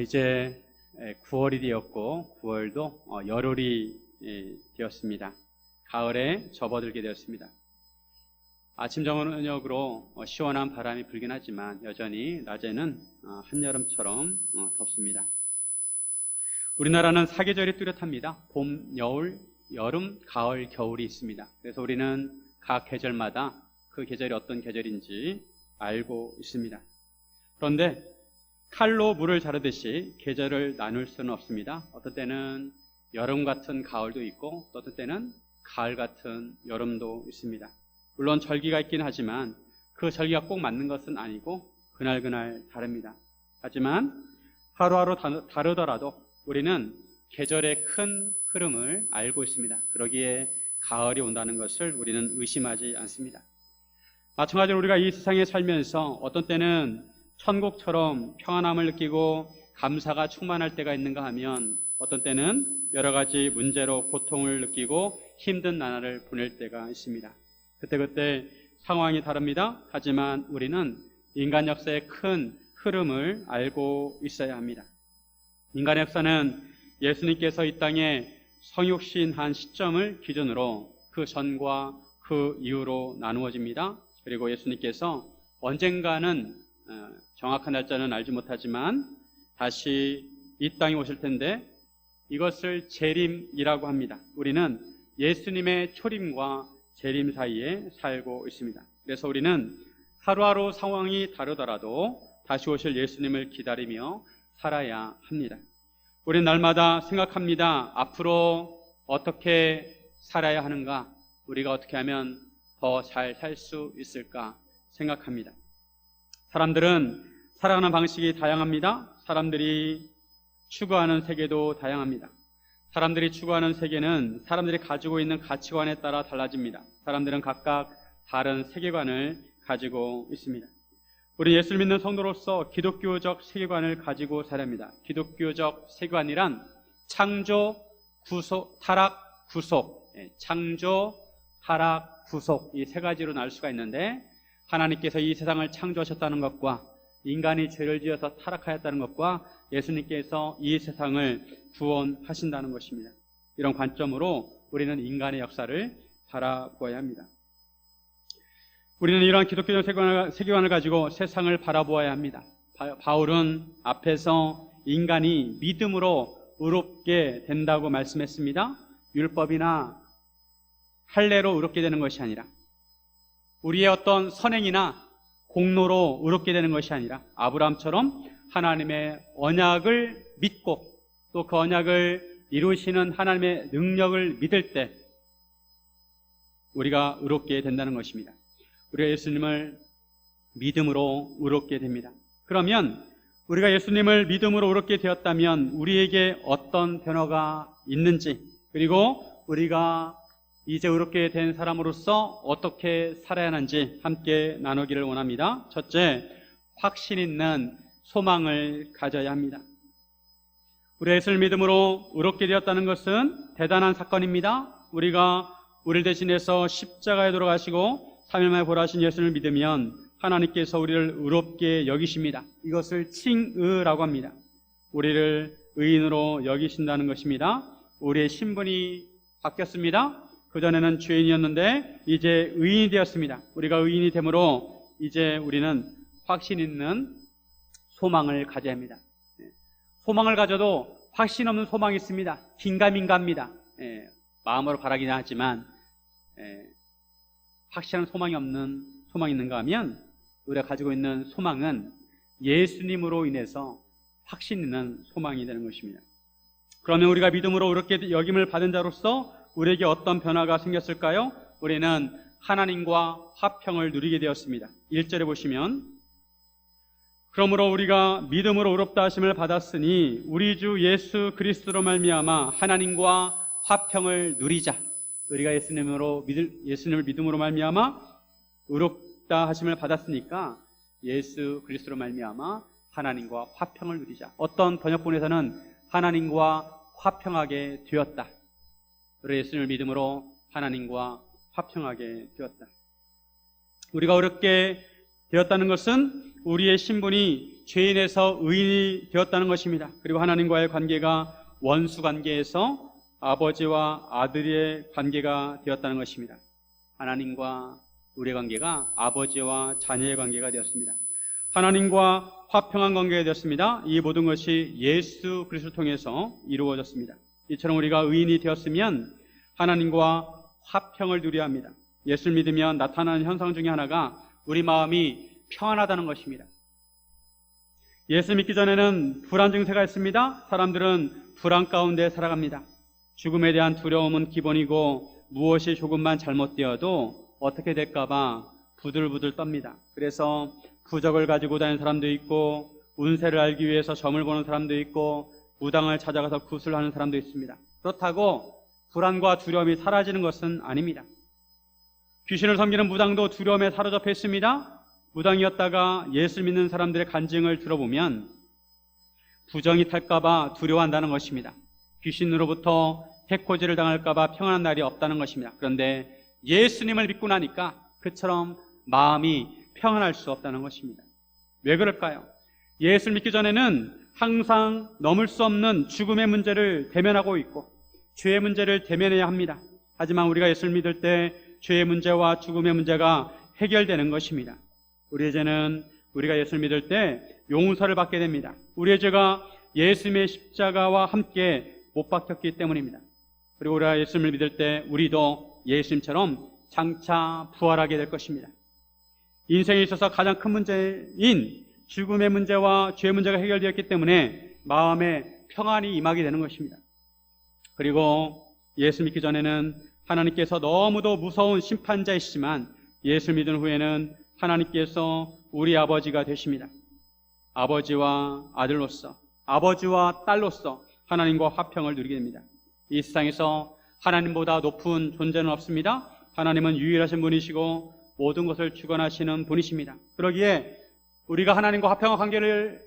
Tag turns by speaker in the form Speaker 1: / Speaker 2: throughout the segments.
Speaker 1: 이제 9월이 되었고 9월도 열흘이 되었습니다. 가을에 접어들게 되었습니다. 아침 저녁으로 시원한 바람이 불긴 하지만 여전히 낮에는 한여름처럼 덥습니다. 우리나라는 사계절이 뚜렷합니다. 봄, 여울, 여름, 가을, 겨울이 있습니다. 그래서 우리는 각 계절마다 그 계절이 어떤 계절인지 알고 있습니다. 그런데 칼로 물을 자르듯이 계절을 나눌 수는 없습니다. 어떤 때는 여름 같은 가을도 있고 또 어떤 때는 가을 같은 여름도 있습니다. 물론 절기가 있긴 하지만 그 절기가 꼭 맞는 것은 아니고 그날그날 다릅니다. 하지만 하루하루 다르더라도 우리는 계절의 큰 흐름을 알고 있습니다. 그러기에 가을이 온다는 것을 우리는 의심하지 않습니다. 마찬가지로 우리가 이 세상에 살면서 어떤 때는 천국처럼 평안함을 느끼고 감사가 충만할 때가 있는가 하면 어떤 때는 여러 가지 문제로 고통을 느끼고 힘든 나날을 보낼 때가 있습니다. 그때 상황이 다릅니다. 하지만 우리는 인간 역사의 큰 흐름을 알고 있어야 합니다. 인간의 역사는 예수님께서 이 땅에 성육신한 시점을 기준으로 그 전과 그 이후로 나누어집니다. 그리고 예수님께서 언젠가는 정확한 날짜는 알지 못하지만 다시 이 땅에 오실 텐데 이것을 재림이라고 합니다. 우리는 예수님의 초림과 재림 사이에 살고 있습니다. 그래서 우리는 하루하루 상황이 다르더라도 다시 오실 예수님을 기다리며 살아야 합니다. 우리는 날마다 생각합니다. 앞으로 어떻게 살아야 하는가? 우리가 어떻게 하면 더 잘 살 수 있을까 생각합니다. 사람들은 살아가는 방식이 다양합니다. 사람들이 추구하는 세계도 다양합니다. 사람들이 추구하는 세계는 사람들이 가지고 있는 가치관에 따라 달라집니다. 사람들은 각각 다른 세계관을 가지고 있습니다. 우리 예수를 믿는 성도로서 기독교적 세계관을 가지고 살아야 합니다. 기독교적 세계관이란 창조, 구속, 타락, 구속, 창조, 타락, 구속 이 세 가지로 나눌 수가 있는데 하나님께서 이 세상을 창조하셨다는 것과 인간이 죄를 지어서 타락하였다는 것과 예수님께서 이 세상을 구원하신다는 것입니다. 이런 관점으로 우리는 인간의 역사를 바라보아야 합니다. 우리는 이러한 기독교적 세계관을 가지고 세상을 바라보아야 합니다. 바울은 앞에서 인간이 믿음으로 의롭게 된다고 말씀했습니다. 율법이나 할례로 의롭게 되는 것이 아니라 우리의 어떤 선행이나 공로로 의롭게 되는 것이 아니라 아브라함처럼 하나님의 언약을 믿고 또 그 언약을 이루시는 하나님의 능력을 믿을 때 우리가 의롭게 된다는 것입니다. 우리가 예수님을 믿음으로 의롭게 됩니다. 그러면 우리가 예수님을 믿음으로 의롭게 되었다면 우리에게 어떤 변화가 있는지 그리고 우리가 이제 의롭게 된 사람으로서 어떻게 살아야 하는지 함께 나누기를 원합니다. 첫째, 확신 있는 소망을 가져야 합니다. 우리 예수를 믿음으로 의롭게 되었다는 것은 대단한 사건입니다. 우리가 우리를 대신해서 십자가에 돌아가시고 3일 만에 부활하신 예수를 믿으면 하나님께서 우리를 의롭게 여기십니다. 이것을 칭의라고 합니다. 우리를 의인으로 여기신다는 것입니다. 우리의 신분이 바뀌었습니다. 그전에는 죄인이었는데 이제 의인이 되었습니다. 우리가 의인이 되므로 이제 우리는 확신 있는 소망을 가져야 합니다. 소망을 가져도 확신 없는 소망이 있습니다. 긴가민가합니다. 마음으로 바라기는 하지만 확실한 소망이 없는 소망이 있는가 하면 우리가 가지고 있는 소망은 예수님으로 인해서 확신 있는 소망이 되는 것입니다. 그러면 우리가 믿음으로 의롭게 여김을 받은 자로서 우리에게 어떤 변화가 생겼을까요? 우리는 하나님과 화평을 누리게 되었습니다. 1절에 보시면 그러므로 우리가 믿음으로 의롭다 하심을 받았으니 우리 주 예수 그리스도로 말미암아 하나님과 화평을 누리자. 우리가 예수님을 믿음으로 말미암아 의롭다 하심을 받았으니까 예수 그리스도로 말미암아 하나님과 화평을 누리자. 어떤 번역본에서는 하나님과 화평하게 되었다. 우리 예수님을 믿음으로 하나님과 화평하게 되었다. 우리가 어렵게 되었다는 것은 우리의 신분이 죄인에서 의인이 되었다는 것입니다. 그리고 하나님과의 관계가 원수 관계에서 아버지와 아들의 관계가 되었다는 것입니다. 하나님과 우리의 관계가 아버지와 자녀의 관계가 되었습니다. 하나님과 화평한 관계가 되었습니다. 이 모든 것이 예수 그리스도를 통해서 이루어졌습니다. 이처럼 우리가 의인이 되었으면 하나님과 화평을 누려야 합니다. 예수를 믿으면 나타나는 현상 중에 하나가 우리 마음이 평안하다는 것입니다. 예수 믿기 전에는 불안 증세가 있습니다. 사람들은 불안 가운데 살아갑니다. 죽음에 대한 두려움은 기본이고 무엇이 조금만 잘못되어도 어떻게 될까봐 부들부들 떱니다. 그래서 부적을 가지고 다니는 사람도 있고 운세를 알기 위해서 점을 보는 사람도 있고 무당을 찾아가서 구슬하는 사람도 있습니다. 그렇다고 불안과 두려움이 사라지는 것은 아닙니다. 귀신을 섬기는 무당도 두려움에 사로잡혀 있습니다. 무당이었다가 예수 믿는 사람들의 간증을 들어보면 부정이 탈까봐 두려워한다는 것입니다. 귀신으로부터 해코지를 당할까봐 평안한 날이 없다는 것입니다. 그런데 예수님을 믿고 나니까 그처럼 마음이 평안할 수 없다는 것입니다. 왜 그럴까요? 예수를 믿기 전에는 항상 넘을 수 없는 죽음의 문제를 대면하고 있고 죄의 문제를 대면해야 합니다. 하지만 우리가 예수를 믿을 때 죄의 문제와 죽음의 문제가 해결되는 것입니다. 우리의 죄는 우리가 예수를 믿을 때 용서를 받게 됩니다. 우리의 죄가 예수님의 십자가와 함께 못 박혔기 때문입니다. 그리고 우리가 예수님을 믿을 때 우리도 예수님처럼 장차 부활하게 될 것입니다. 인생에 있어서 가장 큰 문제인 죽음의 문제와 죄의 문제가 해결되었기 때문에 마음에 평안이 임하게 되는 것입니다. 그리고 예수 믿기 전에는 하나님께서 너무도 무서운 심판자이시지만 예수 믿은 후에는 하나님께서 우리 아버지가 되십니다. 아버지와 아들로서, 아버지와 딸로서 하나님과 화평을 누리게 됩니다. 이 세상에서 하나님보다 높은 존재는 없습니다. 하나님은 유일하신 분이시고 모든 것을 주관하시는 분이십니다. 그러기에 우리가 하나님과 화평한 관계를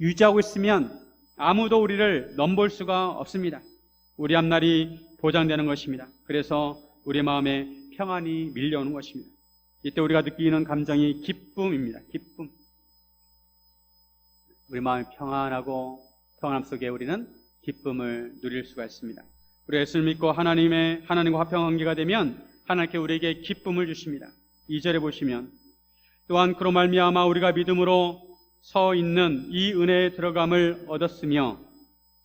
Speaker 1: 유지하고 있으면 아무도 우리를 넘볼 수가 없습니다. 우리 앞날이 보장되는 것입니다. 그래서 우리 마음에 평안이 밀려오는 것입니다. 이때 우리가 느끼는 감정이 기쁨입니다. 기쁨. 우리 마음이 평안하고 평안함 속에 우리는 기쁨을 누릴 수가 있습니다. 우리 예수를 믿고 하나님과 화평한 관계가 되면 하나님께 우리에게 기쁨을 주십니다. 2절에 보시면 또한 그로 말미암아 우리가 믿음으로 서 있는 이 은혜에 들어감을 얻었으며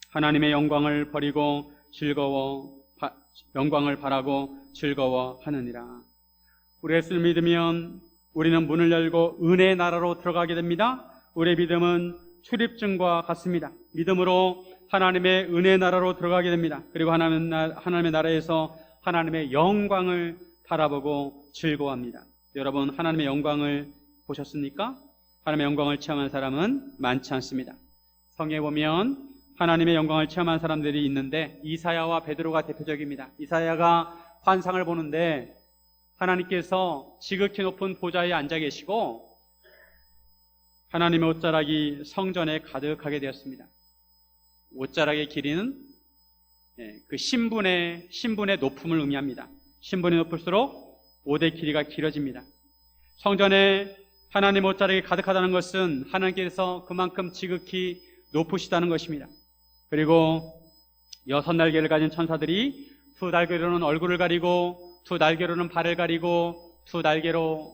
Speaker 1: 하나님의 영광을 버리고 영광을 바라고 즐거워하느니라. 우리 예수를 믿으면 우리는 문을 열고 은혜의 나라로 들어가게 됩니다. 우리의 믿음은 출입증과 같습니다. 믿음으로 하나님의 은혜의 나라로 들어가게 됩니다. 그리고 하나님의 나라에서 하나님의 영광을 바라보고 즐거워합니다. 여러분, 하나님의 영광을 보셨습니까? 하나님의 영광을 체험한 사람은 많지 않습니다. 성경에 보면 하나님의 영광을 체험한 사람들이 있는데 이사야와 베드로가 대표적입니다. 이사야가 환상을 보는데 하나님께서 지극히 높은 보좌에 앉아 계시고 하나님의 옷자락이 성전에 가득하게 되었습니다. 옷자락의 길이는 그 신분의 높음을 의미합니다. 신분이 높을수록 옷의 길이가 길어집니다. 성전에 하나님 옷자락이 가득하다는 것은 하나님께서 그만큼 지극히 높으시다는 것입니다. 그리고 6날개를 가진 천사들이 2날개로는 얼굴을 가리고 2날개로는 발을 가리고 2날개로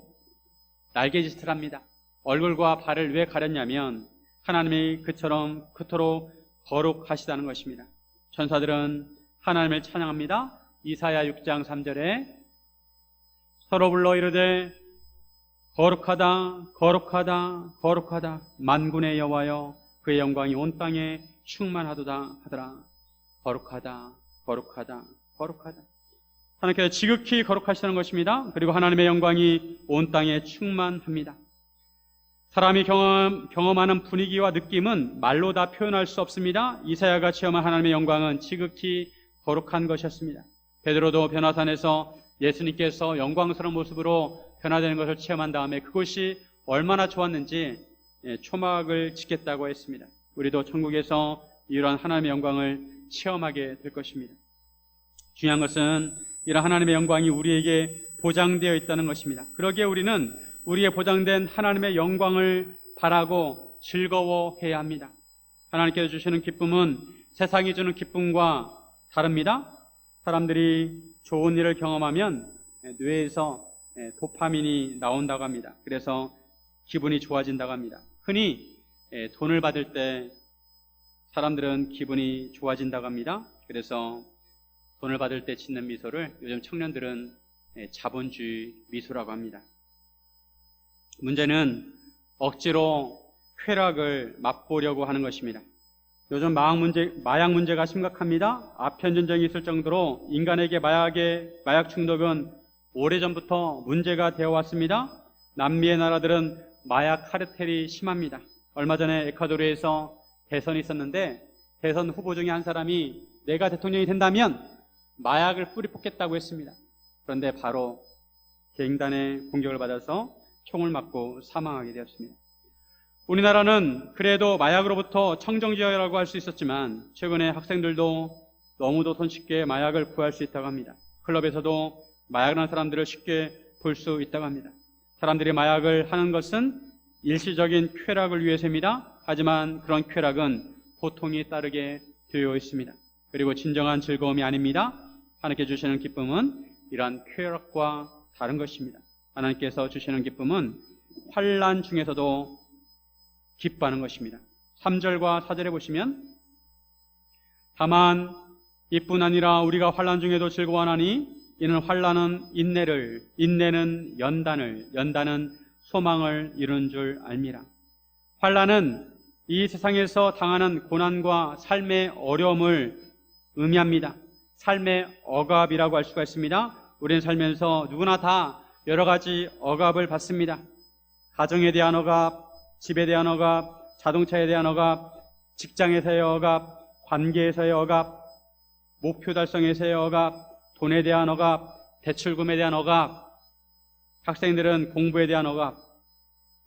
Speaker 1: 날개짓을 합니다. 얼굴과 발을 왜 가렸냐면 하나님이 그처럼 그토록 거룩하시다는 것입니다. 천사들은 하나님을 찬양합니다. 이사야 6장 3절에 서로 불러 이르되 거룩하다 거룩하다 거룩하다 만군의 여호와여 그의 영광이 온 땅에 충만하도다 하더라. 거룩하다 거룩하다 거룩하다. 하나님께서 지극히 거룩하시다는 것입니다. 그리고 하나님의 영광이 온 땅에 충만합니다. 사람이 경험하는 분위기와 느낌은 말로 다 표현할 수 없습니다. 이사야가 체험한 하나님의 영광은 지극히 거룩한 것이었습니다. 베드로도 변화산에서 예수님께서 영광스러운 모습으로 변화되는 것을 체험한 다음에 그것이 얼마나 좋았는지 초막을 짓겠다고 했습니다. 우리도 천국에서 이러한 하나님의 영광을 체험하게 될 것입니다. 중요한 것은 이러한 하나님의 영광이 우리에게 보장되어 있다는 것입니다. 그러기에 우리는 우리의 보장된 하나님의 영광을 바라고 즐거워해야 합니다. 하나님께서 주시는 기쁨은 세상이 주는 기쁨과 다릅니다. 사람들이 좋은 일을 경험하면 뇌에서 도파민이 나온다고 합니다. 그래서 기분이 좋아진다고 합니다. 흔히 돈을 받을 때 사람들은 기분이 좋아진다고 합니다. 그래서 돈을 받을 때 짓는 미소를 요즘 청년들은 자본주의 미소라고 합니다. 문제는 억지로 쾌락을 맛보려고 하는 것입니다. 요즘 마약 문제가 심각합니다. 아편 전쟁이 있을 정도로 인간에게 마약 중독은 오래전부터 문제가 되어 왔습니다. 남미의 나라들은 마약 카르텔이 심합니다. 얼마 전에 에콰도르에서 대선이 있었는데 대선 후보 중에 한 사람이 내가 대통령이 된다면 마약을 뿌리 뽑겠다고 했습니다. 그런데 바로 갱단의 공격을 받아서 총을 맞고 사망하게 되었습니다. 우리나라는 그래도 마약으로부터 청정지역이라고 할 수 있었지만 최근에 학생들도 너무도 손쉽게 마약을 구할 수 있다고 합니다. 클럽에서도 마약을 하는 사람들을 쉽게 볼 수 있다고 합니다. 사람들이 마약을 하는 것은 일시적인 쾌락을 위해서입니다. 하지만 그런 쾌락은 고통이 따르게 되어 있습니다. 그리고 진정한 즐거움이 아닙니다. 하나님께 주시는 기쁨은 이러한 쾌락과 다른 것입니다. 하나님께서 주시는 기쁨은 환난 중에서도 기뻐하는 것입니다. 3절과 4절에 보시면 다만 이뿐 아니라 우리가 환난 중에도 즐거워하나니 이는 환난은 인내를, 인내는 연단을, 연단은 소망을 이룬 줄 알미라. 환난은 이 세상에서 당하는 고난과 삶의 어려움을 의미합니다. 삶의 억압이라고 할 수가 있습니다. 우리는 살면서 누구나 다 여러 가지 억압을 받습니다. 가정에 대한 억압, 집에 대한 억압, 자동차에 대한 억압, 직장에서의 억압, 관계에서의 억압, 목표 달성에서의 억압, 돈에 대한 억압, 대출금에 대한 억압, 학생들은 공부에 대한 억압,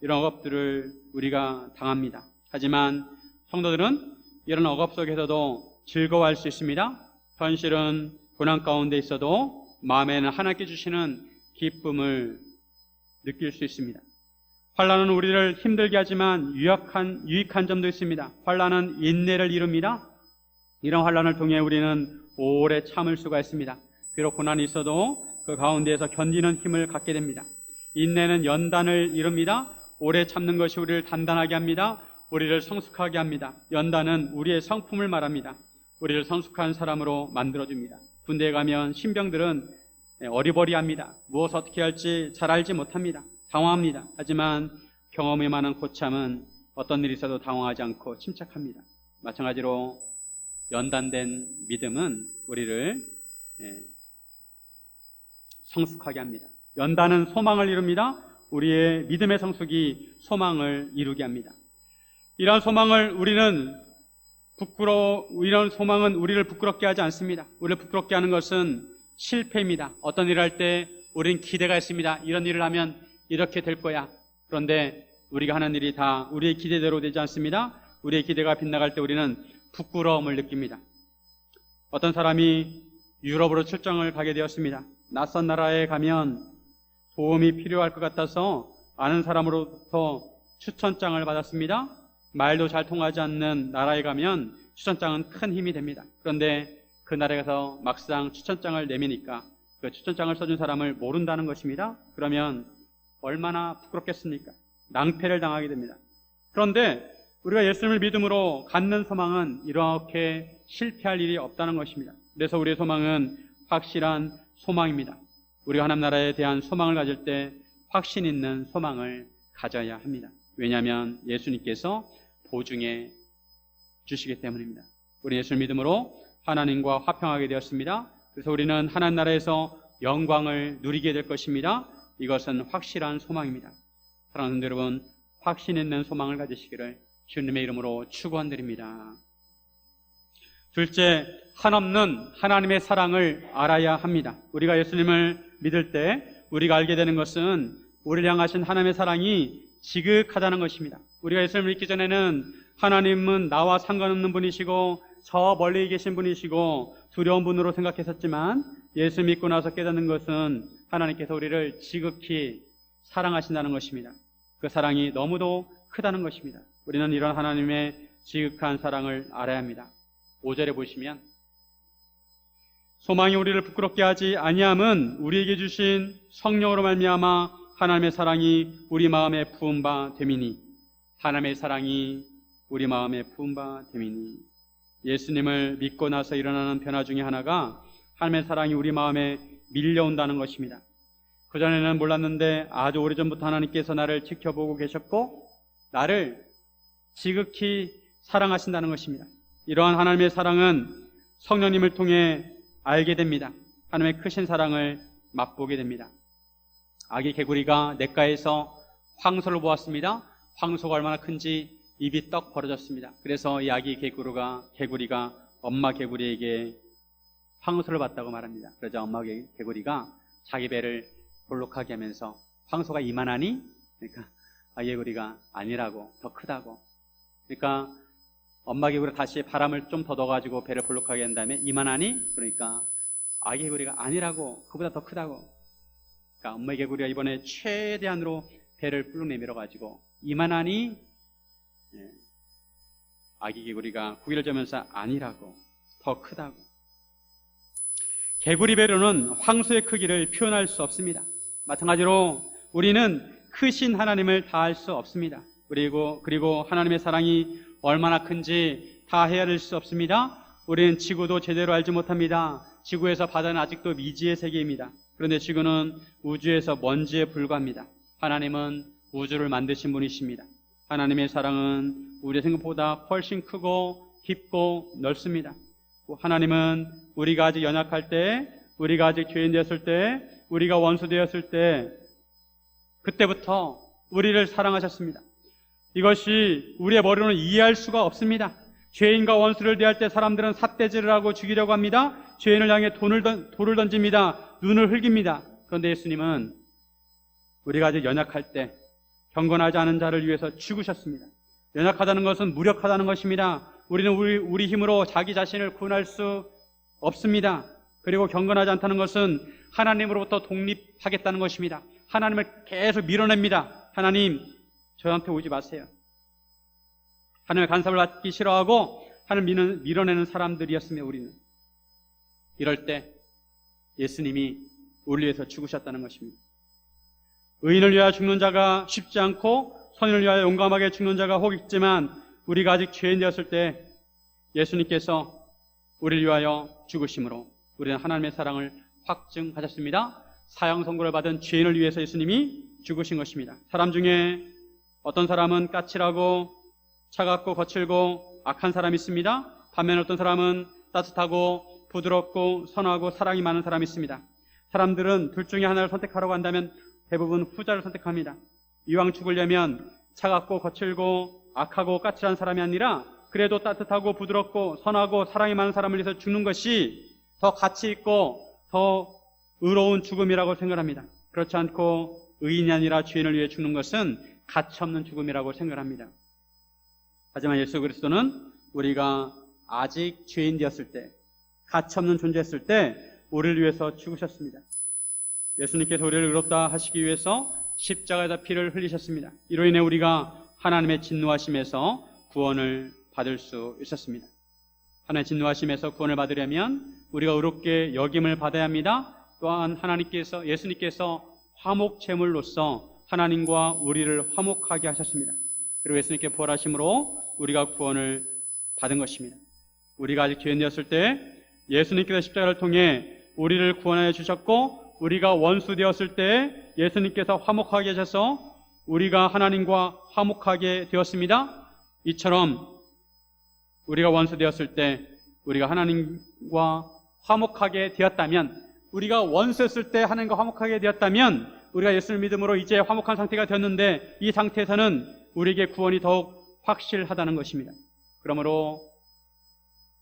Speaker 1: 이런 억압들을 우리가 당합니다. 하지만 성도들은 이런 억압 속에서도 즐거워할 수 있습니다. 현실은 고난 가운데 있어도 마음에는 하나님께 주시는 기쁨을 느낄 수 있습니다. 환난은 우리를 힘들게 하지만 유익한 점도 있습니다. 환난은 인내를 이룹니다. 이런 환난을 통해 우리는 오래 참을 수가 있습니다. 비록 고난이 있어도 그 가운데에서 견디는 힘을 갖게 됩니다. 인내는 연단을 이룹니다. 오래 참는 것이 우리를 단단하게 합니다. 우리를 성숙하게 합니다. 연단은 우리의 성품을 말합니다. 우리를 성숙한 사람으로 만들어줍니다. 군대에 가면 신병들은 어리버리합니다. 무엇을 어떻게 할지 잘 알지 못합니다. 당황합니다. 하지만 경험이 많은 고참은 어떤 일이 있어도 당황하지 않고 침착합니다. 마찬가지로 연단된 믿음은 우리를 성숙하게 합니다. 연단은 소망을 이룹니다. 우리의 믿음의 성숙이 소망을 이루게 합니다. 이러한 소망은 우리를 부끄럽게 하지 않습니다. 우리를 부끄럽게 하는 것은 실패입니다. 어떤 일을 할 때 우리는 기대가 있습니다. 이런 일을 하면 이렇게 될 거야. 그런데 우리가 하는 일이 다 우리의 기대대로 되지 않습니다. 우리의 기대가 빗나갈 때 우리는 부끄러움을 느낍니다. 어떤 사람이 유럽으로 출장을 가게 되었습니다. 낯선 나라에 가면 도움이 필요할 것 같아서 아는 사람으로부터 추천장을 받았습니다. 말도 잘 통하지 않는 나라에 가면 추천장은 큰 힘이 됩니다. 그런데 그 나라에 가서 막상 추천장을 내미니까 그 추천장을 써준 사람을 모른다는 것입니다. 그러면 얼마나 부끄럽겠습니까? 낭패를 당하게 됩니다. 그런데 우리가 예수님을 믿음으로 갖는 소망은 이렇게 실패할 일이 없다는 것입니다. 그래서 우리의 소망은 확실한 소망입니다. 우리가 하나님 나라에 대한 소망을 가질 때 확신 있는 소망을 가져야 합니다. 왜냐하면 예수님께서 보증해 주시기 때문입니다. 우리 예수를 믿음으로 하나님과 화평하게 되었습니다. 그래서 우리는 하나님 나라에서 영광을 누리게 될 것입니다. 이것은 확실한 소망입니다. 사랑하는 여러분, 확신 있는 소망을 가지시기를 주님의 이름으로 축원드립니다. 둘째, 한없는 하나님의 사랑을 알아야 합니다. 우리가 예수님을 믿을 때 우리가 알게 되는 것은 우리를 향하신 하나님의 사랑이 지극하다는 것입니다. 우리가 예수님을 믿기 전에는 하나님은 나와 상관없는 분이시고 저 멀리 계신 분이시고 두려운 분으로 생각했었지만 예수 믿고 나서 깨닫는 것은 하나님께서 우리를 지극히 사랑하신다는 것입니다. 그 사랑이 너무도 크다는 것입니다. 우리는 이런 하나님의 지극한 사랑을 알아야 합니다. 5절에 보시면 소망이 우리를 부끄럽게 하지 아니함은 우리에게 주신 성령으로 말미암아 하나님의 사랑이 우리 마음에 부은 바 됨이니. 하나님의 사랑이 우리 마음에 부은 바 됨이니. 예수님을 믿고 나서 일어나는 변화 중에 하나가 하나님의 사랑이 우리 마음에 밀려온다는 것입니다. 그전에는 몰랐는데 아주 오래전부터 하나님께서 나를 지켜보고 계셨고 나를 지극히 사랑하신다는 것입니다. 이러한 하나님의 사랑은 성령님을 통해 알게 됩니다. 하나님의 크신 사랑을 맛보게 됩니다. 아기 개구리가 냇가에서 황소를 보았습니다. 황소가 얼마나 큰지 입이 떡 벌어졌습니다. 그래서 이 아기 개구리가 엄마 개구리에게 황소를 봤다고 말합니다. 그러자 엄마 개구리가 자기 배를 볼록하게 하면서 황소가 이만하니? 그러니까 아기 개구리가 아니라고, 더 크다고. 그러니까 엄마 개구리가 다시 바람을 좀 더 넣어가지고 배를 볼록하게 한 다음에 이만하니? 그러니까 아기 개구리가 아니라고, 그보다 더 크다고. 그러니까 엄마 개구리가 이번에 최대한으로 배를 불룩 내밀어가지고 이만하니? 아기 개구리가 고개를 저으면서 아니라고, 더 크다고. 개구리 배로는 황소의 크기를 표현할 수 없습니다. 마찬가지로 우리는 크신 하나님을 다할 수 없습니다. 그리고 하나님의 사랑이 얼마나 큰지 다 헤아릴 수 없습니다. 우리는 지구도 제대로 알지 못합니다. 지구에서 바다는 아직도 미지의 세계입니다. 그런데 지구는 우주에서 먼지에 불과합니다. 하나님은 우주를 만드신 분이십니다. 하나님의 사랑은 우리의 생각보다 훨씬 크고 깊고 넓습니다. 하나님은 우리가 아직 연약할 때, 우리가 아직 죄인 되었을 때, 우리가 원수 되었을 때, 그때부터 우리를 사랑하셨습니다. 이것이 우리의 머리로는 이해할 수가 없습니다. 죄인과 원수를 대할 때 사람들은 삿대질을 하고 죽이려고 합니다. 죄인을 향해 돌을 던집니다. 눈을 흘깁니다. 그런데 예수님은 우리가 아직 연약할 때 경건하지 않은 자를 위해서 죽으셨습니다. 연약하다는 것은 무력하다는 것입니다. 우리는 우리 힘으로 자기 자신을 구원할 수 없습니다. 그리고 경건하지 않다는 것은 하나님으로부터 독립하겠다는 것입니다. 하나님을 계속 밀어냅니다. 하나님, 저한테 오지 마세요. 하나님의 간섭을 받기 싫어하고 하나님을 밀어내는 사람들이었습니다. 우리는. 이럴 때 예수님이 우리를 위해서 죽으셨다는 것입니다. 의인을 위하여 죽는 자가 쉽지 않고 선인을 위하여 용감하게 죽는 자가 혹 있지만 우리가 아직 죄인 되었을 때 예수님께서 우리를 위하여 죽으심으로 우리는 하나님의 사랑을 확증하셨습니다. 사형 선고를 받은 죄인을 위해서 예수님이 죽으신 것입니다. 사람 중에 어떤 사람은 까칠하고 차갑고 거칠고 악한 사람이 있습니다. 반면에 어떤 사람은 따뜻하고 부드럽고 선하고 사랑이 많은 사람이 있습니다. 사람들은 둘 중에 하나를 선택하라고 한다면 대부분 후자를 선택합니다. 이왕 죽으려면 차갑고 거칠고 악하고 까칠한 사람이 아니라 그래도 따뜻하고 부드럽고 선하고 사랑이 많은 사람을 위해서 죽는 것이 더 가치 있고 더 의로운 죽음이라고 생각합니다. 그렇지 않고 의인이 아니라 죄인을 위해 죽는 것은 가치없는 죽음이라고 생각합니다. 하지만 예수 그리스도는 우리가 아직 죄인 되었을 때, 가치없는 존재였을 때 우리를 위해서 죽으셨습니다. 예수님께서 우리를 의롭다 하시기 위해서 십자가에다 피를 흘리셨습니다. 이로 인해 우리가 하나님의 진노하심에서 구원을 받을 수 있었습니다. 하나님의 진노하심에서 구원을 받으려면 우리가 의롭게 여김을 받아야 합니다. 또한 예수님께서 화목제물로서 하나님과 우리를 화목하게 하셨습니다. 그리고 예수님께 부활하심으로 우리가 구원을 받은 것입니다. 우리가 아직 죄인 되었을 때 예수님께서 십자가를 통해 우리를 구원하여 주셨고 우리가 원수 되었을 때 예수님께서 화목하게 하셔서 우리가 하나님과 화목하게 되었습니다. 이처럼 우리가 원수 되었을 때 우리가 하나님과 화목하게 되었다면, 우리가 원수였을 때 하나님과 화목하게 되었다면 우리가 예수를 믿음으로 이제 화목한 상태가 되었는데 이 상태에서는 우리에게 구원이 더욱 확실하다는 것입니다. 그러므로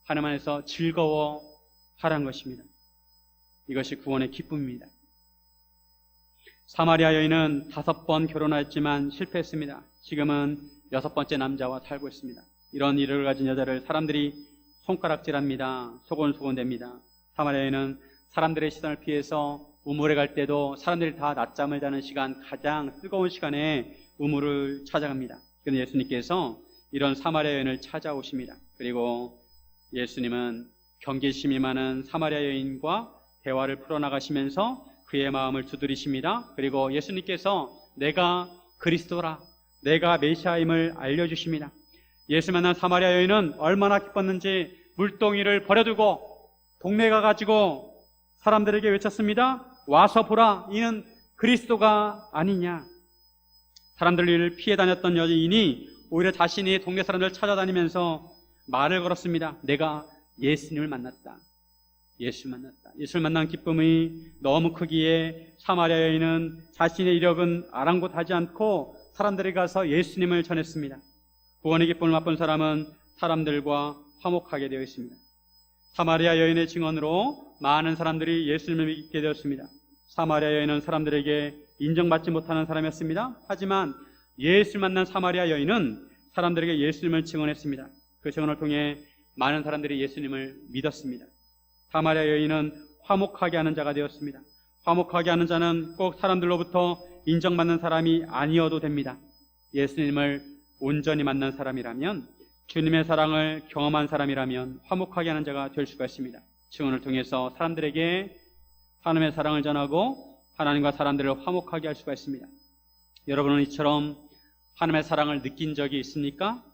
Speaker 1: 하나님 안에서 즐거워하라는 것입니다. 이것이 구원의 기쁨입니다. 사마리아 여인은 5번 결혼하였지만 실패했습니다. 지금은 6번째 남자와 살고 있습니다. 이런 일을 가진 여자를 사람들이 손가락질합니다. 소곤소곤댑니다. 사마리아 여인은 사람들의 시선을 피해서 우물에 갈 때도 사람들이 다 낮잠을 자는 시간, 가장 뜨거운 시간에 우물을 찾아갑니다. 그런데 예수님께서 이런 사마리아 여인을 찾아오십니다. 그리고 예수님은 경계심이 많은 사마리아 여인과 대화를 풀어나가시면서 그의 마음을 두드리십니다. 그리고 예수님께서 내가 그리스도라, 내가 메시아임을 알려주십니다. 예수 만난 사마리아 여인은 얼마나 기뻤는지 물동이를 버려두고 동네 가가지고 사람들에게 외쳤습니다. 와서 보라, 이는 그리스도가 아니냐. 사람들을 피해 다녔던 여인이 오히려 자신이 동네 사람들을 찾아다니면서 말을 걸었습니다. 내가 예수님을 만났다. 예수를 만난 기쁨이 너무 크기에 사마리아 여인은 자신의 이력은 아랑곳하지 않고 사람들에게 가서 예수님을 전했습니다. 구원의 기쁨을 맛본 사람은 사람들과 화목하게 되어 있습니다. 사마리아 여인의 증언으로 많은 사람들이 예수님을 믿게 되었습니다. 사마리아 여인은 사람들에게 인정받지 못하는 사람이었습니다. 하지만 예수를 만난 사마리아 여인은 사람들에게 예수님을 증언했습니다. 그 증언을 통해 많은 사람들이 예수님을 믿었습니다. 사마리아 여인은 화목하게 하는 자가 되었습니다. 화목하게 하는 자는 꼭 사람들로부터 인정받는 사람이 아니어도 됩니다. 예수님을 온전히 만난 사람이라면, 주님의 사랑을 경험한 사람이라면 화목하게 하는 자가 될 수가 있습니다. 증언을 통해서 사람들에게 하나님의 사랑을 전하고 하나님과 사람들을 화목하게 할 수가 있습니다. 여러분은 이처럼 하나님의 사랑을 느낀 적이 있습니까?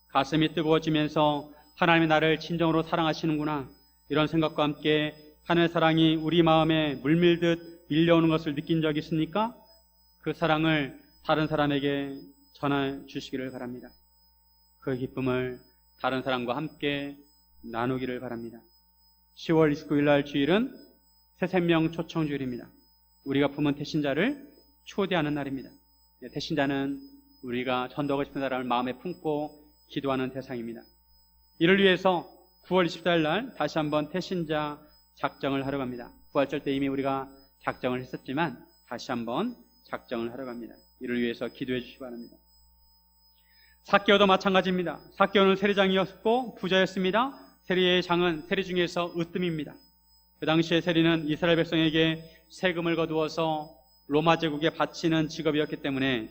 Speaker 1: 가슴이 뜨거워지면서 하나님이 나를 진정으로 사랑하시는구나, 이런 생각과 함께 하나님의 사랑이 우리 마음에 물밀듯 밀려오는 것을 느낀 적이 있습니까? 그 사랑을 다른 사람에게 전해 주시기를 바랍니다. 그 기쁨을 다른 사람과 함께 나누기를 바랍니다. 10월 29일 날 주일은 새생명 초청 주일입니다. 우리가 품은 태신자를 초대하는 날입니다. 태신자는 우리가 전도하고 싶은 사람을 마음에 품고 기도하는 대상입니다. 이를 위해서 9월 24일 날 다시 한번 태신자 작정을 하러 갑니다. 부활절 때 이미 우리가 작정을 했었지만 다시 한번 작정을 하러 갑니다. 이를 위해서 기도해 주시기 바랍니다. 삭개오도 마찬가지입니다. 삭개오는 세리장이었고 부자였습니다. 세리의 장은 세리 중에서 으뜸입니다. 그 당시에 세리는 이스라엘 백성에게 세금을 거두어서 로마 제국에 바치는 직업이었기 때문에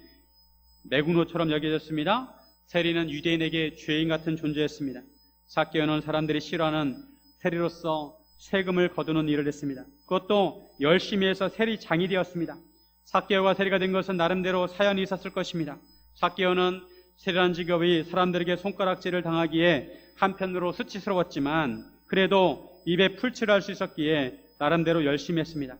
Speaker 1: 매국노처럼 여겨졌습니다. 세리는 유대인에게 죄인 같은 존재였습니다. 삭개오는 사람들이 싫어하는 세리로서 세금을 거두는 일을 했습니다. 그것도 열심히 해서 세리장이 되었습니다. 삭개오가 세리가 된 것은 나름대로 사연이 있었을 것입니다. 삭개오는 세리라는 직업이 사람들에게 손가락질을 당하기에 한편으로 수치스러웠지만 그래도 입에 풀칠을 할 수 있었기에 나름대로 열심히 했습니다.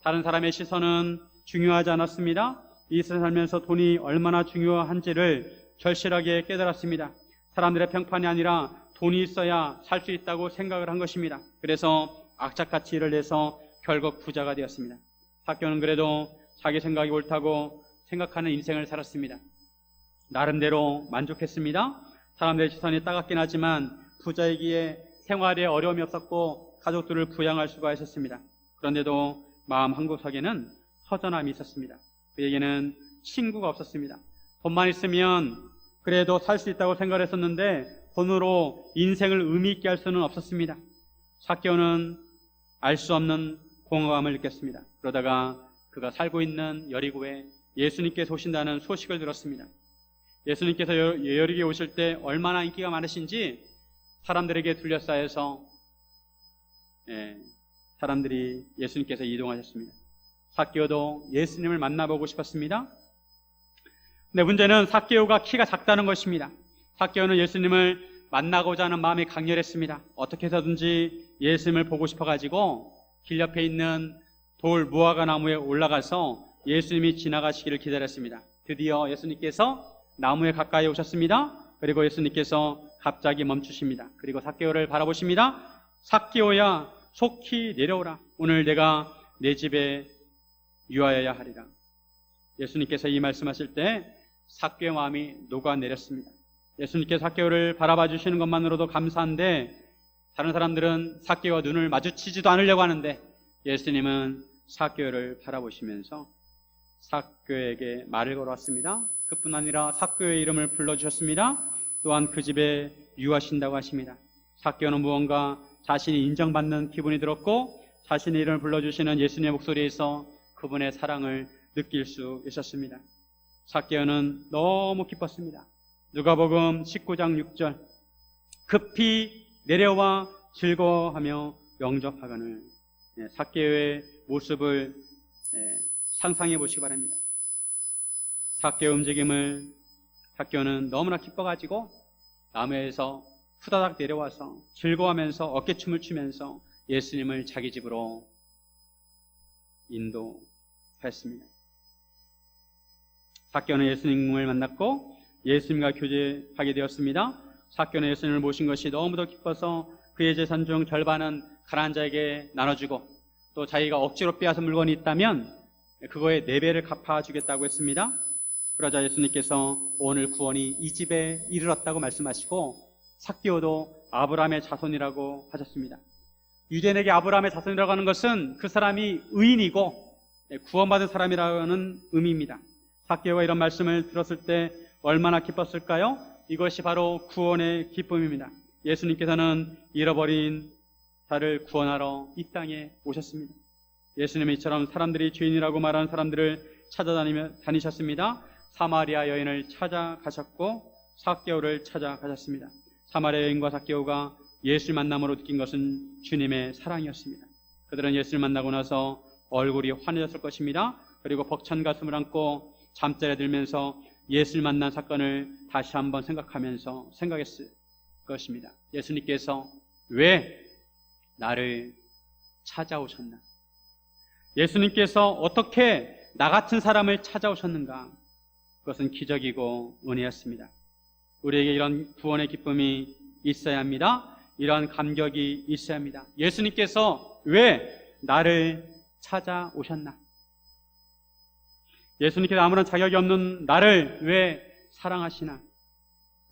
Speaker 1: 다른 사람의 시선은 중요하지 않았습니다. 이 세상 살면서 돈이 얼마나 중요한지를 절실하게 깨달았습니다. 사람들의 평판이 아니라 돈이 있어야 살 수 있다고 생각을 한 것입니다. 그래서 악착같이 일을 해서 결국 부자가 되었습니다. 삭개오는 그래도 자기 생각이 옳다고 생각하는 인생을 살았습니다. 나름대로 만족했습니다. 사람들의 시선이 따갑긴 하지만 부자이기에 생활에 어려움이 없었고 가족들을 부양할 수가 있었습니다. 그런데도 마음 한구석에는 허전함이 있었습니다. 그에게는 친구가 없었습니다. 돈만 있으면 그래도 살 수 있다고 생각했었는데 돈으로 인생을 의미 있게 할 수는 없었습니다. 삭개오는 알 수 없는 공허감을 느꼈습니다. 그러다가 그가 살고 있는 여리고에 예수님께서 오신다는 소식을 들었습니다. 예수님께서 여리고에 오실 때 얼마나 인기가 많으신지 사람들에게 둘러싸여서 사람들이 예수님께서 이동하셨습니다. 삭개오도 예수님을 만나보고 싶었습니다. 근데 문제는 삭개오가 키가 작다는 것입니다. 삭개오는 예수님을 만나고자 하는 마음이 강렬했습니다. 어떻게 해서든지 예수님을 보고 싶어가지고 길 옆에 있는 돌 무화과 나무에 올라가서 예수님이 지나가시기를 기다렸습니다. 드디어 예수님께서 나무에 가까이 오셨습니다. 그리고 예수님께서 갑자기 멈추십니다. 그리고 삭개오를 바라보십니다. 삭개오야, 속히 내려오라. 오늘 내가 내 집에 유하여야 하리라. 예수님께서 이 말씀하실 때 삭개오 마음이 녹아내렸습니다. 예수님께서 삭개오를 바라봐 주시는 것만으로도 감사한데 다른 사람들은 삭개오와 눈을 마주치지도 않으려고 하는데 예수님은 삭개오를 바라보시면서 삭개오에게 말을 걸어왔습니다. 그뿐 아니라 삭개오의 이름을 불러주셨습니다. 또한 그 집에 유하신다고 하십니다. 삭개오는 무언가 자신이 인정받는 기분이 들었고 자신의 이름을 불러주시는 예수님의 목소리에서 그분의 사랑을 느낄 수 있었습니다. 삭개오는 너무 기뻤습니다. 누가복음 19장 6절 급히 내려와 즐거워하며 영접하거늘. 삭개오의 모습을 상상해 보시기 바랍니다. 삭개오 움직임을 삭개오는 너무나 기뻐가지고 나무에서 후다닥 내려와서 즐거워하면서 어깨춤을 추면서 예수님을 자기 집으로 인도했습니다. 삭개오는 예수님을 만났고 예수님과 교제하게 되었습니다. 삭개오는 예수님을 모신 것이 너무도 기뻐서 그의 재산 중 절반은 가난한 자에게 나눠주고 또 자기가 억지로 빼앗은 물건이 있다면 그거의 4배를 갚아주겠다고 했습니다. 그러자 예수님께서 오늘 구원이 이 집에 이르렀다고 말씀하시고 삭개오도 아브라함의 자손이라고 하셨습니다. 유대인에게 아브라함의 자손이라고 하는 것은 그 사람이 의인이고 구원받은 사람이라는 의미입니다. 삭개오가 이런 말씀을 들었을 때 얼마나 기뻤을까요? 이것이 바로 구원의 기쁨입니다. 예수님께서는 잃어버린 자를 구원하러 이 땅에 오셨습니다. 예수님은 이처럼 사람들이 죄인이라고 말하는 사람들을 찾아다니셨습니다. 사마리아 여인을 찾아가셨고 삭개오를 찾아가셨습니다. 사마리아 여인과 삭개오가 예수를 만남으로 느낀 것은 주님의 사랑이었습니다. 그들은 예수를 만나고 나서 얼굴이 환해졌을 것입니다. 그리고 벅찬 가슴을 안고 잠자리에 들면서 예수를 만난 사건을 다시 한번 생각했을 것입니다. 예수님께서 왜 나를 찾아오셨나? 예수님께서 어떻게 나 같은 사람을 찾아오셨는가? 그것은 기적이고 은혜였습니다. 우리에게 이런 구원의 기쁨이 있어야 합니다. 이런 감격이 있어야 합니다. 예수님께서 왜 나를 찾아오셨나? 예수님께서 아무런 자격이 없는 나를 왜 사랑하시나?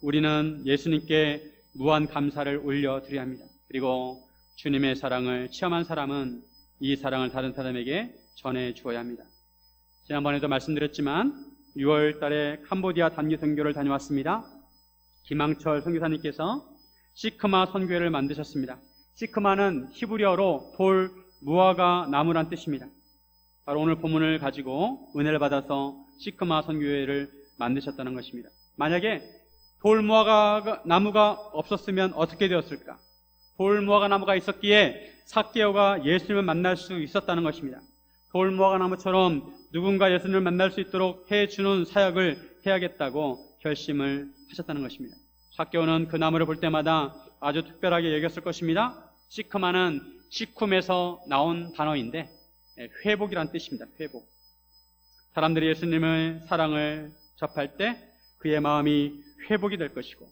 Speaker 1: 우리는 예수님께 무한 감사를 올려드려야 합니다. 그리고 주님의 사랑을 체험한 사람은 이 사랑을 다른 사람에게 전해주어야 합니다. 지난번에도 말씀드렸지만 6월 달에 캄보디아 단기 선교를 다녀왔습니다. 김항철 선교사님께서 시크마 선교회를 만드셨습니다. 시크마는 히브리어로 돌 무화과 나무란 뜻입니다. 바로 오늘 본문을 가지고 은혜를 받아서 시크마 선교회를 만드셨다는 것입니다. 만약에 돌 무화과 나무가 없었으면 어떻게 되었을까? 돌 무화과 나무가 있었기에 삭개오가 예수님을 만날 수 있었다는 것입니다. 돌 무화과 나무처럼 누군가 예수님을 만날 수 있도록 해주는 사역을 해야겠다고 결심을 하셨다는 것입니다. 삭개오는 그 나무를 볼 때마다 아주 특별하게 여겼을 것입니다. 시크마는 시쿰에서 나온 단어인데 회복이란 뜻입니다. 회복. 사람들이 예수님의 사랑을 접할 때 그의 마음이 회복이 될 것이고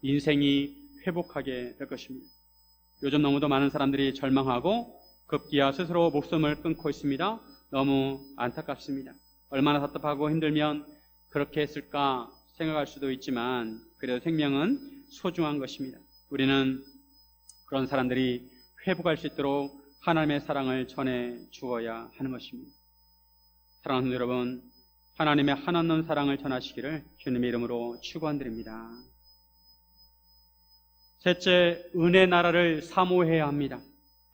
Speaker 1: 인생이 회복하게 될 것입니다. 요즘 너무도 많은 사람들이 절망하고 급기야 스스로 목숨을 끊고 있습니다. 너무 안타깝습니다. 얼마나 답답하고 힘들면 그렇게 했을까 생각할 수도 있지만 그래도 생명은 소중한 것입니다. 우리는 그런 사람들이 회복할 수 있도록 하나님의 사랑을 전해 주어야 하는 것입니다. 사랑하는 여러분, 하나님의 한없는 사랑을 전하시기를 주님의 이름으로 축원드립니다. 셋째, 은혜 나라를 사모해야 합니다.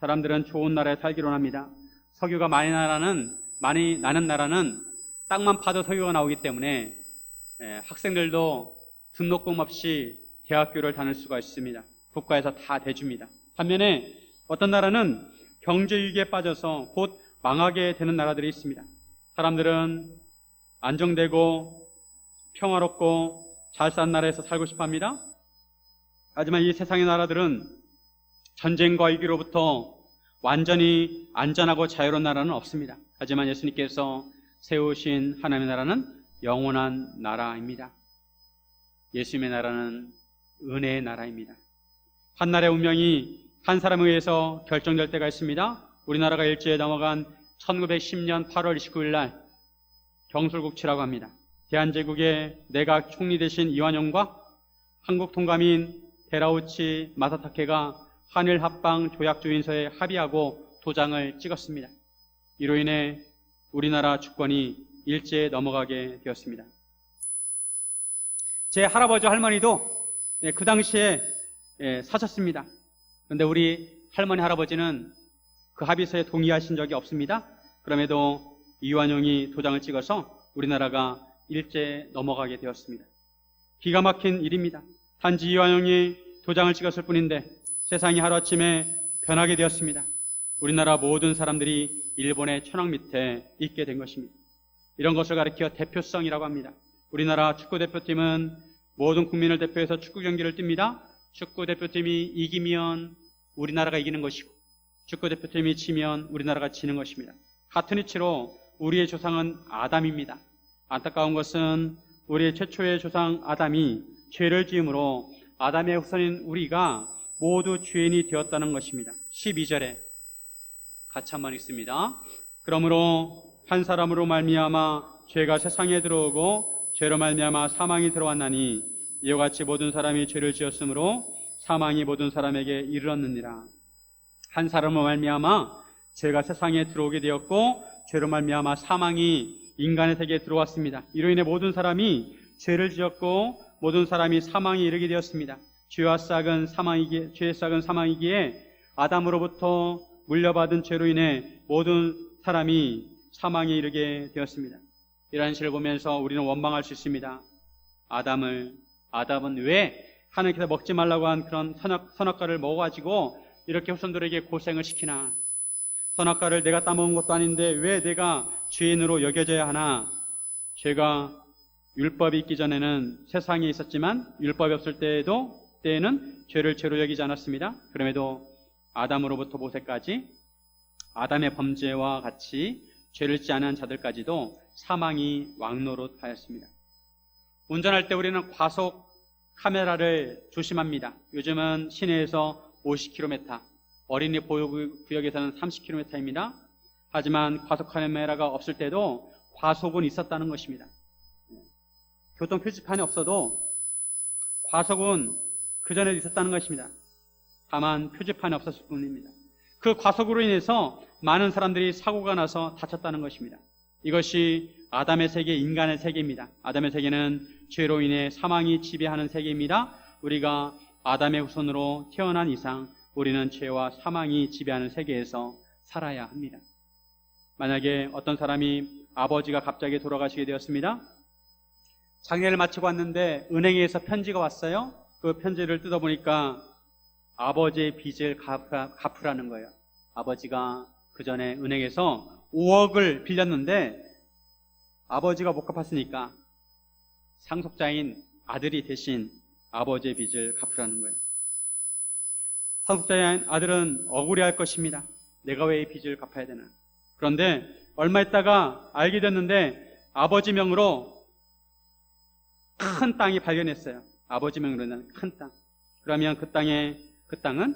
Speaker 1: 사람들은 좋은 나라에 살기로 합니다. 석유가 많이 나는 나라는 땅만 파도 석유가 나오기 때문에 학생들도 등록금 없이 대학교를 다닐 수가 있습니다. 국가에서 다 대줍니다. 반면에 어떤 나라는 경제 위기에 빠져서 곧 망하게 되는 나라들이 있습니다. 사람들은 안정되고 평화롭고 잘 사는 나라에서 살고 싶어 합니다. 하지만 이 세상의 나라들은 전쟁과 위기로부터 완전히 안전하고 자유로운 나라는 없습니다. 하지만 예수님께서 세우신 하나님의 나라는 영원한 나라입니다. 예수님의 나라는 은혜의 나라입니다. 한 나라의 운명이 한 사람에 의해서 결정될 때가 있습니다. 우리나라가 일제에 넘어간 1910년 8월 29일 날 경술국치라고 합니다. 대한제국의 내각 총리 되신 이완용과 한국 통감인 데라우치 마사타케가 한일 합방 조약 조인서에 합의하고 도장을 찍었습니다. 이로 인해 우리나라 주권이 일제에 넘어가게 되었습니다. 제 할아버지 할머니도 그 당시에 사셨습니다. 그런데 우리 할머니 할아버지는 그 합의서에 동의하신 적이 없습니다. 그럼에도 이완용이 도장을 찍어서 우리나라가 일제에 넘어가게 되었습니다. 기가 막힌 일입니다. 단지 이완용이 도장을 찍었을 뿐인데 세상이 하루아침에 변하게 되었습니다. 우리나라 모든 사람들이 일본의 천황 밑에 있게 된 것입니다. 이런 것을 가리켜 대표성이라고 합니다. 우리나라 축구대표팀은 모든 국민을 대표해서 축구 경기를 띱니다. 축구대표팀이 이기면 우리나라가 이기는 것이고 축구대표팀이 지면 우리나라가 지는 것입니다. 같은 이치로 우리의 조상은 아담입니다. 안타까운 것은 우리의 최초의 조상 아담이 죄를 지음으로 아담의 후손인 우리가 모두 죄인이 되었다는 것입니다. 12절에 같이 한번 읽습니다. 그러므로 한 사람으로 말미암아 죄가 세상에 들어오고 죄로 말미암아 사망이 들어왔나니 이와 같이 모든 사람이 죄를 지었으므로 사망이 모든 사람에게 이르렀느니라. 한 사람으로 말미암아 죄가 세상에 들어오게 되었고 죄로 말미암아 사망이 인간의 세계에 들어왔습니다. 이로 인해 모든 사람이 죄를 지었고 모든 사람이 사망에 이르게 되었습니다. 죄의 싹은 사망이기에 아담으로부터 물려받은 죄로 인해 모든 사람이 사망에 이르게 되었습니다. 이러한 시를 보면서 우리는 원망할 수 있습니다. 아담은 왜 하나님께서 먹지 말라고 한 그런 선악과를 먹어가지고 이렇게 후손들에게 고생을 시키나? 선악과를 내가 따먹은 것도 아닌데 왜 내가 죄인으로 여겨져야 하나? 죄가 율법이 있기 전에는 세상에 있었지만 율법이 없을 때에는 죄를 죄로 여기지 않았습니다. 그럼에도 아담으로부터 모세까지 아담의 범죄와 같이 죄를 짓지 않은 자들까지도 사망이 왕노릇하였습니다. 운전할 때 우리는 과속 카메라를 조심합니다. 요즘은 시내에서 50km, 어린이 보호구역에서는 30km입니다. 하지만 과속 카메라가 없을 때도 과속은 있었다는 것입니다. 교통 표지판이 없어도 과속은 그전에도 있었다는 것입니다. 다만 표지판이 없었을 뿐입니다. 그 과속으로 인해서 많은 사람들이 사고가 나서 다쳤다는 것입니다. 이것이 아담의 세계, 인간의 세계입니다. 아담의 세계는 죄로 인해 사망이 지배하는 세계입니다. 우리가 아담의 후손으로 태어난 이상 우리는 죄와 사망이 지배하는 세계에서 살아야 합니다. 만약에 어떤 사람이 아버지가 갑자기 돌아가시게 되었습니다. 장례를 마치고 왔는데 은행에서 편지가 왔어요. 그 편지를 뜯어보니까 아버지의 빚을 갚으라는 거예요. 아버지가 그 전에 은행에서 5억을 빌렸는데 아버지가 못 갚았으니까 상속자인 아들이 대신 아버지의 빚을 갚으라는 거예요. 상속자인 아들은 억울해할 것입니다. 내가 왜 이 빚을 갚아야 되나? 그런데 얼마 있다가 알게 됐는데 아버지 명으로 큰 땅이 발견했어요. 아버지 명으로 는 큰 땅. 그러면 그 땅은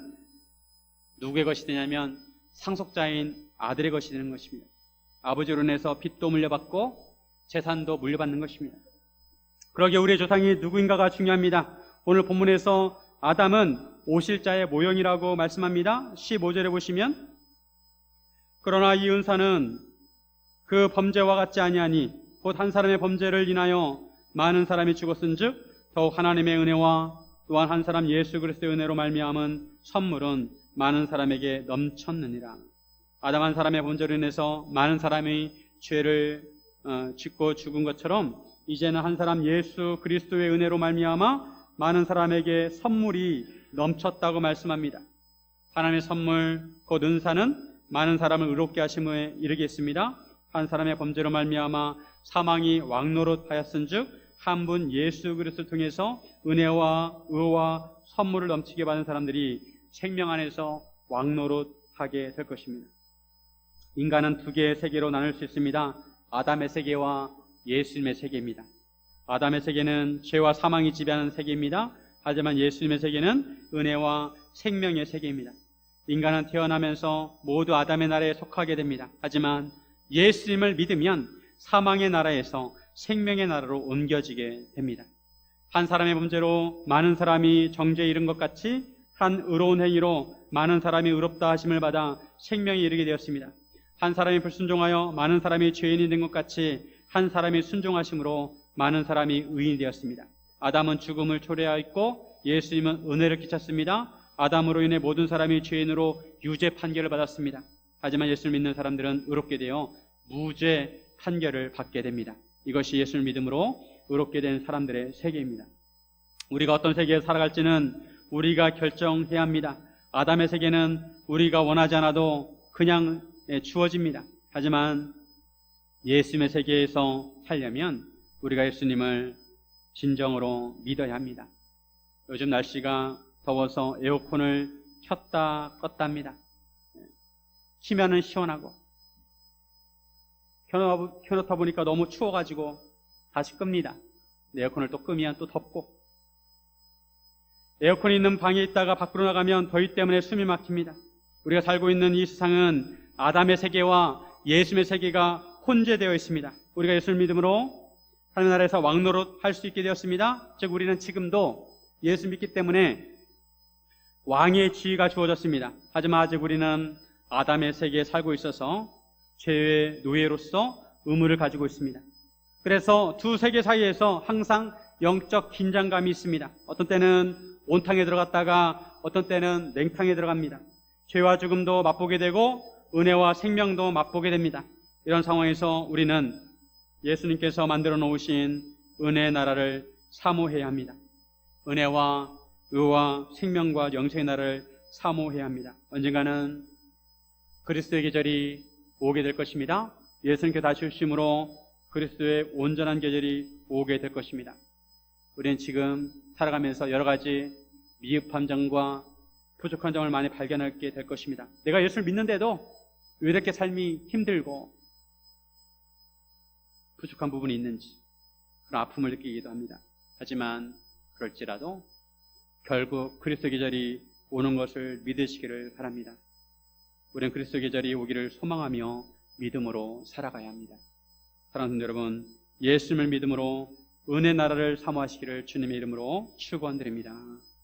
Speaker 1: 누구의 것이 되냐면 상속자인 아들의 것이 되는 것입니다. 아버지로 인해서 빚도 물려받고 재산도 물려받는 것입니다. 그러기에 우리의 조상이 누구인가가 중요합니다. 오늘 본문에서 아담은 오실자의 모형이라고 말씀합니다. 15절에 보시면 그러나 이 은사는 그 범죄와 같지 아니하니 곧 한 사람의 범죄를 인하여 많은 사람이 죽었은즉 더욱 하나님의 은혜와 또한 한 사람 예수 그리스도의 은혜로 말미암은 선물은 많은 사람에게 넘쳤느니라. 아담 한 사람의 범죄로 인해서 많은 사람이 죄를 짓고 죽은 것처럼 이제는 한 사람 예수 그리스도의 은혜로 말미암아 많은 사람에게 선물이 넘쳤다고 말씀합니다. 하나님의 선물 곧 은사는 많은 사람을 의롭게 하심에 이르겠습니다. 한 사람의 범죄로 말미암아 사망이 왕노릇하였은즉 한 분 예수 그리스도를 통해서 은혜와 의와 선물을 넘치게 받은 사람들이 생명 안에서 왕노릇하게 될 것입니다. 인간은 두 개의 세계로 나눌 수 있습니다. 아담의 세계와 예수님의 세계입니다. 아담의 세계는 죄와 사망이 지배하는 세계입니다. 하지만 예수님의 세계는 은혜와 생명의 세계입니다. 인간은 태어나면서 모두 아담의 나라에 속하게 됩니다. 하지만 예수님을 믿으면 사망의 나라에서 생명의 나라로 옮겨지게 됩니다. 한 사람의 범죄로 많은 사람이 정죄에 이른 것 같이 한 의로운 행위로 많은 사람이 의롭다 하심을 받아 생명에 이르게 되었습니다. 한 사람이 불순종하여 많은 사람이 죄인이 된 것 같이 한 사람이 순종하심으로 많은 사람이 의인이 되었습니다. 아담은 죽음을 초래하였고 예수님은 은혜를 끼쳤습니다. 아담으로 인해 모든 사람이 죄인으로 유죄 판결을 받았습니다. 하지만 예수를 믿는 사람들은 의롭게 되어 무죄 판결을 받게 됩니다. 이것이 예수를 믿음으로 의롭게 된 사람들의 세계입니다. 우리가 어떤 세계에 살아갈지는 우리가 결정해야 합니다. 아담의 세계는 우리가 원하지 않아도 그냥 주어집니다. 하지만 예수님의 세계에서 살려면 우리가 예수님을 진정으로 믿어야 합니다. 요즘 날씨가 더워서 에어컨을 켰다 껐다 합니다. 키면은 시원하고 켜놓다 보니까 너무 추워가지고 다시 끕니다. 에어컨을 또 끄면 또 덥고, 에어컨이 있는 방에 있다가 밖으로 나가면 더위 때문에 숨이 막힙니다. 우리가 살고 있는 이 세상은 아담의 세계와 예수님의 세계가 혼재되어 있습니다. 우리가 예수를 믿음으로 하나님 나라에서 왕노릇 할 수 있게 되었습니다. 즉 우리는 지금도 예수 믿기 때문에 왕의 지위가 주어졌습니다. 하지만 아직 우리는 아담의 세계에 살고 있어서 죄의 노예로서 의무를 가지고 있습니다. 그래서 두 세계 사이에서 항상 영적 긴장감이 있습니다. 어떤 때는 온탕에 들어갔다가 어떤 때는 냉탕에 들어갑니다. 죄와 죽음도 맛보게 되고 은혜와 생명도 맛보게 됩니다. 이런 상황에서 우리는 예수님께서 만들어 놓으신 은혜의 나라를 사모해야 합니다. 은혜와 의와 생명과 영생의 나라를 사모해야 합니다. 언젠가는 그리스도의 계절이 오게 될 것입니다. 예수님께 다시 오심으로 그리스도의 온전한 계절이 오게 될 것입니다. 우리는 지금 살아가면서 여러 가지 미흡한 점과 부족한 점을 많이 발견하게 될 것입니다. 내가 예수를 믿는데도 왜 이렇게 삶이 힘들고 부족한 부분이 있는지 그런 아픔을 느끼기도 합니다. 하지만 그럴지라도 결국 그리스도 계절이 오는 것을 믿으시기를 바랍니다. 우리는 그리스도 계절이 오기를 소망하며 믿음으로 살아가야 합니다. 사랑하는 여러분, 예수님을 믿음으로 은혜 나라를 사모하시기를 주님의 이름으로 축원드립니다.